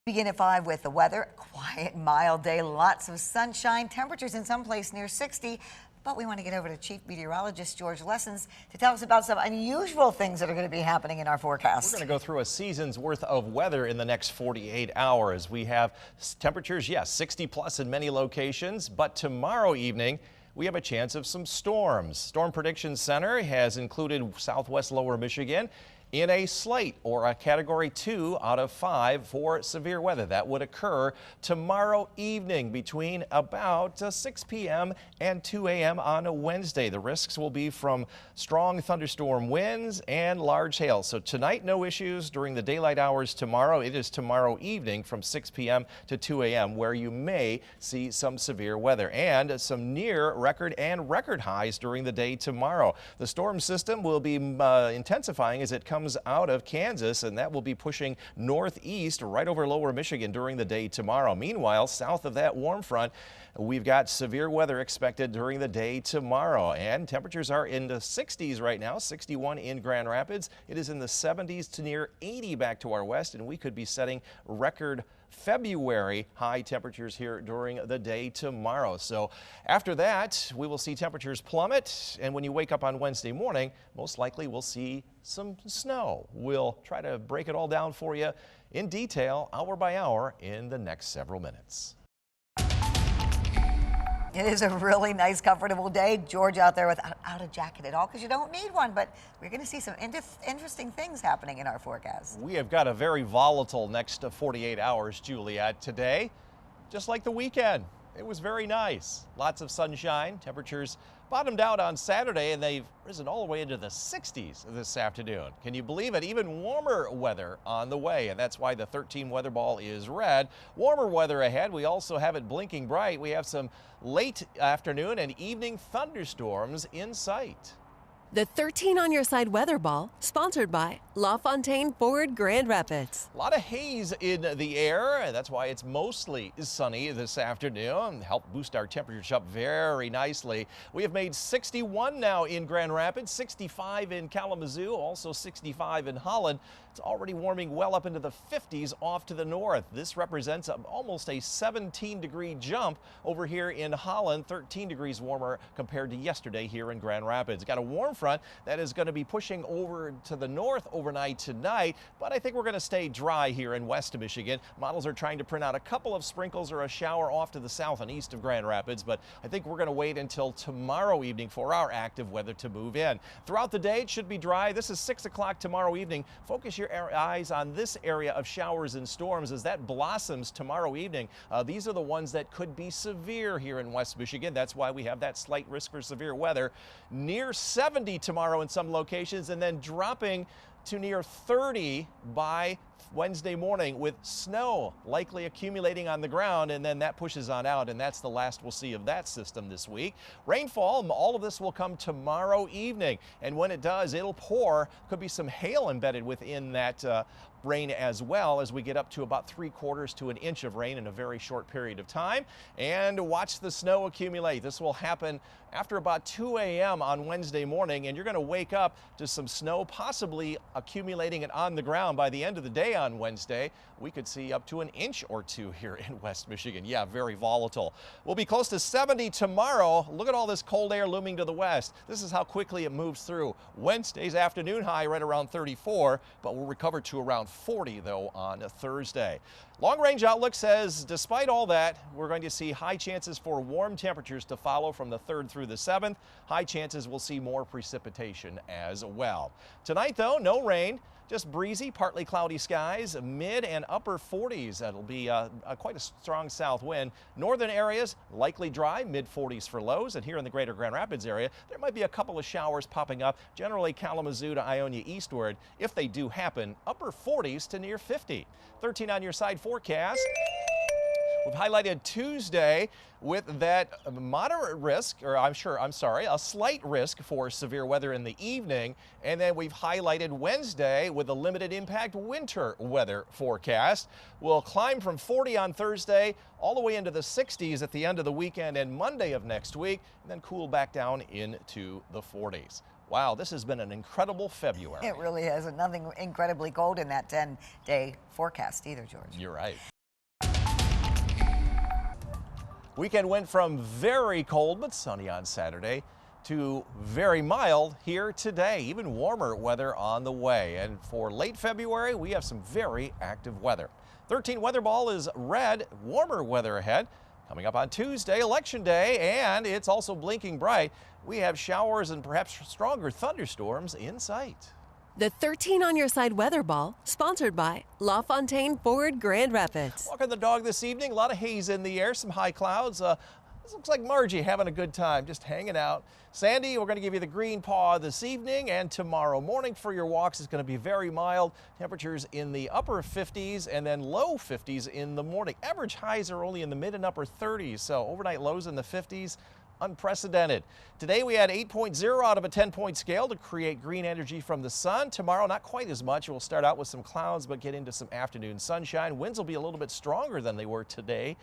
Begin at 5 with the weather. Quiet, mild day, lots of sunshine, temperatures in some place near 60. But we want to get over to Chief Meteorologist George Lessons to tell us about some unusual things that are going to be happening in our forecast. We're going to go through a season's worth of weather in the next 48 hours. We have temperatures, yes, 60 plus in many locations, but tomorrow evening we have a chance of some storms. Storm Prediction Center has included southwest lower Michigan in a slate or a category 2 out of 5 for severe weather. That would occur tomorrow evening between about 6 p.m. and 2 a.m. on a Wednesday. The risks will be from strong thunderstorm winds and large hail. So tonight, no issues during the daylight hours tomorrow. It is tomorrow evening from 6 p.m. to 2 a.m. where you may see some severe weather and some near record and record highs during the day tomorrow. The storm system will be intensifying as it comes out of Kansas, and that will be pushing northeast right over lower Michigan during the day tomorrow. Meanwhile, south of that warm front, we've got severe weather expected during the day tomorrow, and temperatures are in the 60s right now. 61 in Grand Rapids. It is in the 70s to near 80 back to our west, and we could be setting record February high temperatures here during the day tomorrow. So after that, we will see temperatures plummet, and when you wake up on Wednesday morning, most likely we'll see some snow. We'll try to break it all down for you in detail, hour by hour, in the next several minutes. It is a really nice, comfortable day. George out there without a jacket at all because you don't need one, but we're going to see some interesting things happening in our forecast. We have got a very volatile next 48 hours, Juliet, today, just like the weekend. It was very nice. Lots of sunshine. Temperatures bottomed out on Saturday, and they've risen all the way into the 60s this afternoon. Can you believe it? Even warmer weather on the way, and that's why the 13 weather ball is red. Warmer weather ahead. We also have it blinking bright. We have some late afternoon and evening thunderstorms in sight. The 13 on your side weather ball, sponsored by LaFontaine Ford Grand Rapids. A lot of haze in the air. That's why it's mostly sunny this afternoon. Help boost our temperatures up very nicely. We have made 61 now in Grand Rapids, 65 in Kalamazoo, also 65 in Holland. It's already warming well up into the 50s off to the north. This represents almost a 17-degree jump over here in Holland, 13 degrees warmer compared to yesterday here in Grand Rapids. Got a warm front that is going to be pushing over to the north overnight tonight, but I think we're going to stay dry here in west Michigan. Models are trying to print out a couple of sprinkles or a shower off to the south and east of Grand Rapids, but I think we're going to wait until tomorrow evening for our active weather to move in. Throughout the day, it should be dry. This is 6 o'clock tomorrow evening. Focus your eyes on this area of showers and storms as that blossoms tomorrow evening. These are the ones that could be severe here in west Michigan. That's why we have that slight risk for severe weather. Near 70 tomorrow in some locations, and then dropping to near 30 by Wednesday morning with snow likely accumulating on the ground, and then that pushes on out, and that's the last we'll see of that system this week. Rainfall, all of this will come tomorrow evening, and when it does, it'll pour. Could be some hail embedded within that rain as well as we get up to about 3/4 to an inch of rain in a very short period of time. And watch the snow accumulate. This will happen after about 2 a.m. on Wednesday morning, and you're going to wake up to some snow possibly accumulating it on the ground by the end of the day on Wednesday. We could see up to an inch or two here in West Michigan. Yeah, very volatile. We'll be close to 70 tomorrow. Look at all this cold air looming to the west. This is how quickly it moves through. Wednesday's afternoon high right around 34, but we'll recover to around 40 though on Thursday. Long range outlook says despite all that, we're going to see high chances for warm temperatures to follow from the 3rd through the 7th. High chances we'll see more precipitation as well. Tonight though, no rain. Just breezy, partly cloudy skies, mid and upper 40s. That'll be quite a strong south wind. Northern areas likely dry, mid 40s for lows. And here in the greater Grand Rapids area, there might be a couple of showers popping up, generally Kalamazoo to Ionia eastward. If they do happen, upper 40s to near 50. 13 on your side forecast. We've highlighted Tuesday with that moderate risk, or a slight risk for severe weather in the evening. And then we've highlighted Wednesday with a limited impact winter weather forecast. We'll climb from 40 on Thursday all the way into the 60s at the end of the weekend and Monday of next week, and then cool back down into the 40s. Wow, this has been an incredible February. It really is, and nothing incredibly cold in that 10-day forecast either, George. You're right. Weekend went from very cold but sunny on Saturday to very mild here today. Even warmer weather on the way. And for late February, we have some very active weather. 13 weather ball is red, warmer weather ahead. Coming up on Tuesday, Election Day, and it's also blinking bright. We have showers and perhaps stronger thunderstorms in sight. The 13 on your side weather ball, sponsored by LaFontaine Ford Grand Rapids. Walking the dog this evening, a lot of haze in the air, some high clouds. This looks like Margie having a good time, just hanging out. Sandy, we're going to give you the green paw this evening, and tomorrow morning for your walks is going to be very mild. Temperatures in the upper 50s and then low 50s in the morning. Average highs are only in the mid and upper 30s, so overnight lows in the 50s. Unprecedented. Today we had 8.0 out of a 10-point scale to create green energy from the sun. Tomorrow, not quite as much. We'll start out with some clouds, but get into some afternoon sunshine. Winds will be a little bit stronger than they were today.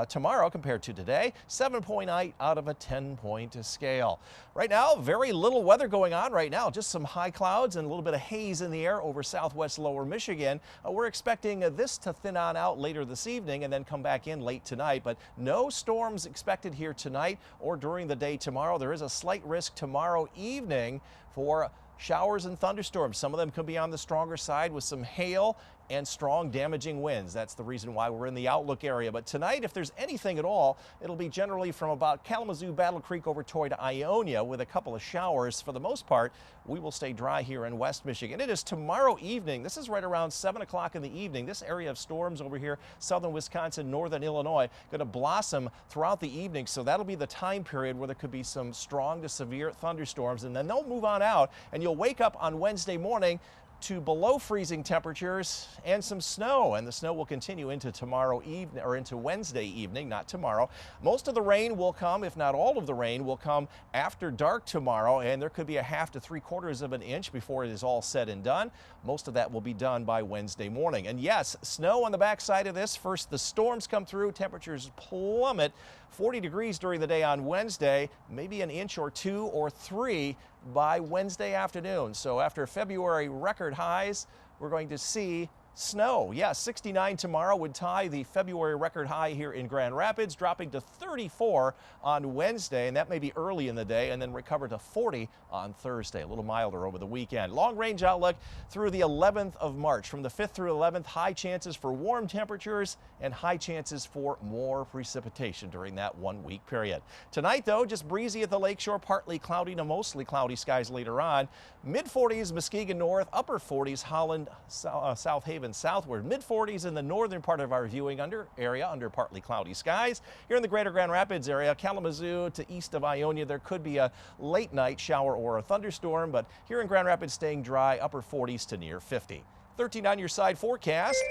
Tomorrow compared to today, 7.8 out of a 10-point scale. Right now, very little weather going on right now, just some high clouds and a little bit of haze in the air over southwest lower Michigan. We're expecting this to thin on out later this evening and then come back in late tonight, but no storms expected here tonight or during the day tomorrow. There is a slight risk tomorrow evening for showers and thunderstorms. Some of them could be on the stronger side with some hail and strong damaging winds. That's the reason why we're in the outlook area. But tonight, if there's anything at all, it'll be generally from about Kalamazoo, Battle Creek over toward Ionia with a couple of showers. For the most part, we will stay dry here in West Michigan. It is tomorrow evening. This is right around 7 o'clock in the evening. This area of storms over here, southern Wisconsin, northern Illinois, going to blossom throughout the evening. So that'll be the time period where there could be some strong to severe thunderstorms, and then they'll move on out, and you'll wake up on Wednesday morning to below freezing temperatures and some snow, and the snow will continue into tomorrow evening or into Wednesday evening, not tomorrow. Most of the rain will come, if not all of the rain will come after dark tomorrow, and there could be a half to 3/4 of an inch before it is all said and done. Most of that will be done by Wednesday morning. And yes, snow on the backside of this. First the storms come through, temperatures plummet, 40 degrees during the day on Wednesday, maybe an inch or 2 or 3 by Wednesday afternoon. So after February record highs, we're going to see snow. Yeah, 69 tomorrow would tie the February record high here in Grand Rapids, dropping to 34 on Wednesday, and that may be early in the day, and then recover to 40 on Thursday, a little milder over the weekend. Long range outlook through the 11th of March. From the 5th through 11th, high chances for warm temperatures and high chances for more precipitation during that 1 week period. Tonight, though, just breezy at the lakeshore, partly cloudy to mostly cloudy skies later on. Mid-40s Muskegon north, upper 40s Holland, South Haven southward, mid-40s in the northern part of our viewing area under partly cloudy skies. Here in the greater Grand Rapids area, Kalamazoo to east of Ionia, there could be a late night shower or a thunderstorm, but here in Grand Rapids staying dry, upper 40s to near 50. 13 on your side forecast.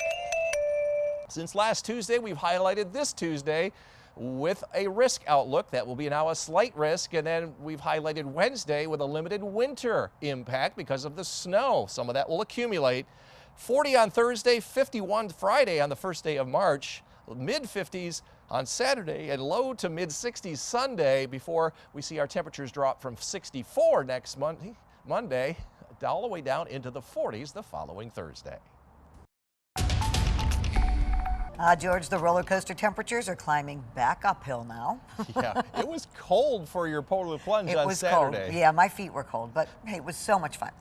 Since last Tuesday, we've highlighted this Tuesday with a risk outlook. That will be now a slight risk, and then we've highlighted Wednesday with a limited winter impact because of the snow. Some of that will accumulate. 40 on Thursday, 51 Friday on the first day of March, mid-50s on Saturday, and low to mid-60s Sunday before we see our temperatures drop from 64 next Monday all the way down into the 40s the following Thursday. George, the roller coaster temperatures are climbing back uphill now. Yeah, it was cold for your polar plunge on Saturday. Cold. Yeah, my feet were cold, but hey, it was so much fun.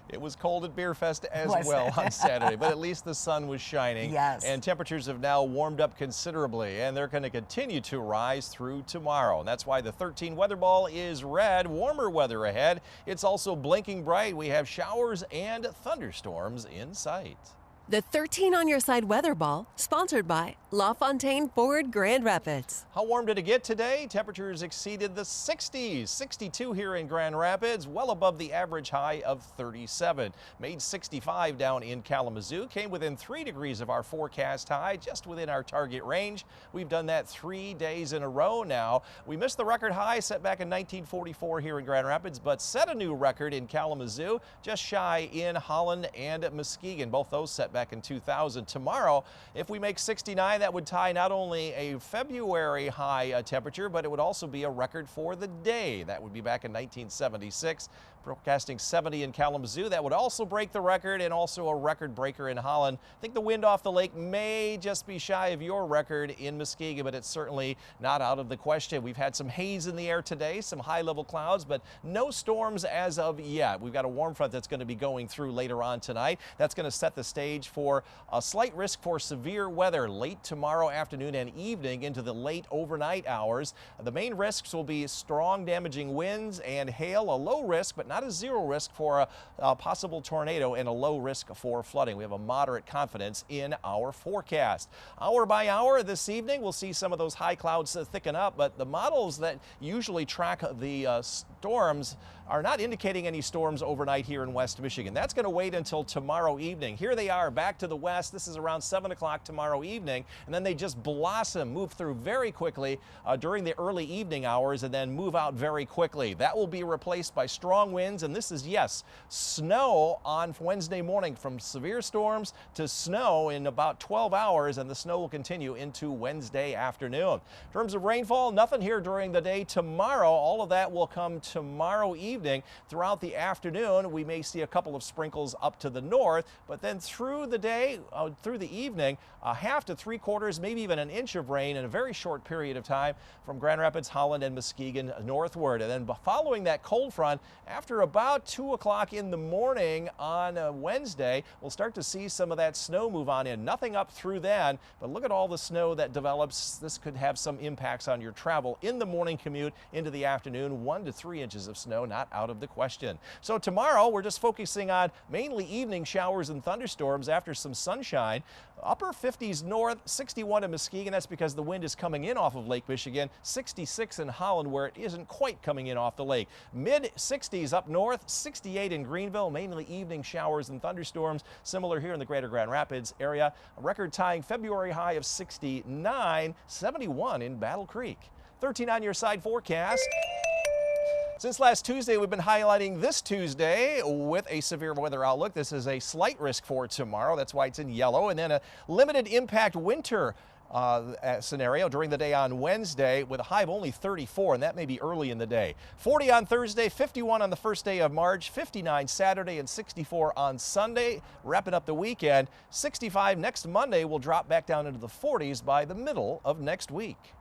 It was cold at Beer Fest as well on Saturday, but at least the sun was shining. Yes. And temperatures have now warmed up considerably, and they're going to continue to rise through tomorrow. And that's why the 13 weather ball is red. Warmer weather ahead. It's also blinking bright. We have showers and thunderstorms in sight. The 13 on your side weather ball, sponsored by LaFontaine Ford Grand Rapids. How warm did it get today? Temperatures exceeded the 60s. 62 here in Grand Rapids, well above the average high of 37. Made 65 down in Kalamazoo. Came within 3 degrees of our forecast high, just within our target range. We've done that 3 days in a row now. We missed the record high set back in 1944 here in Grand Rapids, but set a new record in Kalamazoo, just shy in Holland and Muskegon. Both those set back in 2000. Tomorrow, if we make 69, that would tie not only a February high temperature, but it would also be a record for the day. That would be back in 1976. Forecasting 70 in Kalamazoo. That would also break the record, and also a record breaker in Holland. I think the wind off the lake may just be shy of your record in Muskegon, but it's certainly not out of the question. We've had some haze in the air today, some high-level clouds, but no storms as of yet. We've got a warm front that's going to be going through later on tonight. That's going to set the stage for a slight risk for severe weather late tomorrow afternoon and evening into the late overnight hours. The main risks will be strong damaging winds and hail, a low risk, but not a zero risk for a possible tornado, and a low risk for flooding. We have a moderate confidence in our forecast. Hour by hour this evening, we'll see some of those high clouds thicken up, but the models that usually track the storms are not indicating any storms overnight here in West Michigan. That's going to wait until tomorrow evening. Here they are back to the west. This is around 7 o'clock tomorrow evening, and then they just blossom, move through very quickly during the early evening hours, and then move out very quickly. That will be replaced by strong winds, and this is, yes, snow on Wednesday morning, from severe storms to snow in about 12 hours, and the snow will continue into Wednesday afternoon. In terms of rainfall, nothing here during the day tomorrow. All of that will come tomorrow evening. Throughout the afternoon, we may see a couple of sprinkles up to the north, but then through the day, through the evening, a half to 3/4, maybe even an inch of rain in a very short period of time from Grand Rapids, Holland, and Muskegon northward. And then following that cold front, after about 2 o'clock in the morning on Wednesday, we'll start to see some of that snow move on in. Nothing up through then, but look at all the snow that develops. This could have some impacts on your travel in the morning commute into the afternoon. 1 to 3 inches of snow, not out of the question. So tomorrow, we're just focusing on mainly evening showers and thunderstorms after some sunshine. Upper 50s north, 61 in Muskegon. That's because the wind is coming in off of Lake Michigan. 66 in Holland, where it isn't quite coming in off the lake. Mid 60s up north, 68 in Greenville, mainly evening showers and thunderstorms. Similar here in the greater Grand Rapids area. A record-tying February high of 69, 71 in Battle Creek. 13 on your side forecast. Since last Tuesday, we've been highlighting this Tuesday with a severe weather outlook. This is a slight risk for tomorrow. That's why it's in yellow. And then a limited impact winter scenario during the day on Wednesday with a high of only 34, and that may be early in the day. 40 on Thursday, 51 on the first day of March, 59 Saturday, and 64 on Sunday. Wrapping up the weekend, 65 next Monday. Will drop back down into the 40s by the middle of next week.